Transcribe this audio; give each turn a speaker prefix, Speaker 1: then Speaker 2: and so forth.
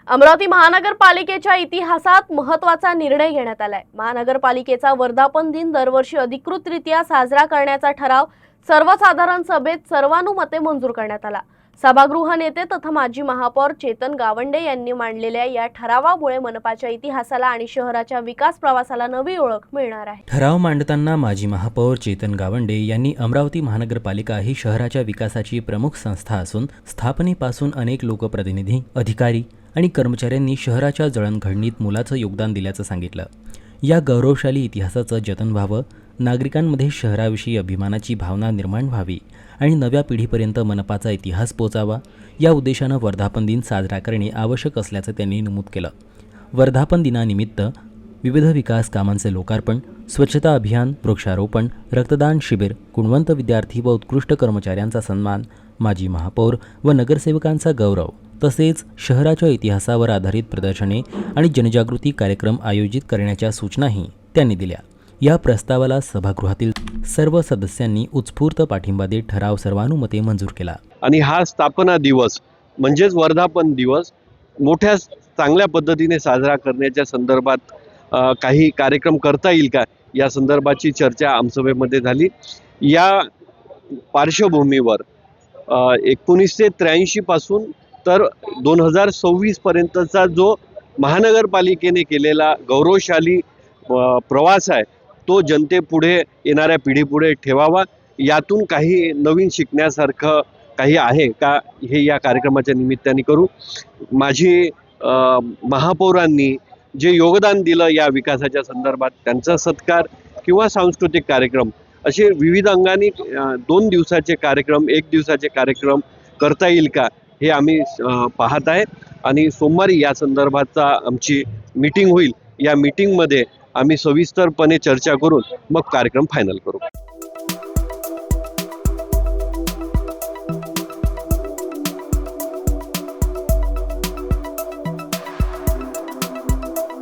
Speaker 1: अमरावती महानगरपालिकेच्या इतिहासात महत्त्वाचा निर्णय घेण्यात आलाय। महानगरपालिकेचा वर्धापन दिन दरवर्षी अधिकृतरित्या साजरा करण्याचा ठराव सर्वसाधारण सभेत सर्वानुमते मंजूर करण्यात आला। सभागृह नेते तथा माजी महापौर चेतन गावंडे यांनी मांडलेल्या या ठरावामुळे मनपाच्या इतिहासाला आणि शहराच्या विकास प्रवासाला नवी ओळख मिळणार आहे।
Speaker 2: ठराव मांडताना माजी महापौर चेतन गावंडे यांनी अमरावती महानगरपालिका ही शहराच्या विकासाची प्रमुख संस्था असून स्थापनेपासून अनेक लोकप्रतिनिधी, अधिकारी आणि कर्मचाऱ्यांनी शहराच्या जळणघडणीत मोलाचं योगदान दिल्याचं सांगितलं। या गौरवशाली इतिहासाचं जतन व्हावं, नागरिकांमध्ये शहराविषयी अभिमानाची भावना निर्माण व्हावी आणि नव्या पिढीपर्यंत मनपाचा इतिहास पोचावा, या उद्देशानं वर्धापन दिन साजरा करणे आवश्यक असल्याचं त्यांनी नमूद केलं। वर्धापन दिनानिमित्त विविध विकास कामांचे लोकार्पण, स्वच्छता अभियान, वृक्षारोपण, रक्तदान शिबिर, गुणवंत विद्यार्थी व उत्कृष्ट कर्मचाऱ्यांचा सन्मान, माजी महापौर व नगरसेवकांचा गौरव तसेच शहराच्या इतिहासावर आधारित प्रदर्शने आणि जनजागृती कार्यक्रम आयोजित करण्याच्या सूचनाही त्यांनी दिल्या। या प्रस्तावाला सभागृहातील सर्व सदस्यांनी उत्स्फूर्त पाठिंबा देत ठराव सर्वानुमते मंजूर केला।
Speaker 3: आणि हा स्थापना दिवस म्हणजेच वर्धापन दिवस मोठ्या चांगल्या पद्धतीने साजरा करण्याच्या संदर्भात काही कार्यक्रम करता येईल का, या संदर्भाची चर्चा आमसभेमध्ये झाली। या पार्श्वभूमीवर 1983 पासून तर 2026 पर्यंतचा जो महानगरपालिकेने केलेला गौरवशाली प्रवास आहे तो जनतेपुढे, येणाऱ्या पिढीपुढे ठेवावा। यातून काही नवीन शिकण्यासारखं काही आहे का, हे या कार्यक्रमाच्या निमित्ताने करू। माझी महापौरांनी जे योगदान दिलं या विकासाच्या संदर्भात त्यांचा सत्कार किंवा सांस्कृतिक कार्यक्रम असे विविध अंगाने 2 दिवसाचे कार्यक्रम, 1 दिवसाचे कार्यक्रम करता येईल का, हे आम्ही पाहत आहे। आणि सोमवारी या संदर्भाचा आमची मीटिंग होईल। या मीटिंगमध्ये आम्ही सविस्तरपणे चर्चा करून मग कार्यक्रम फायनल करू।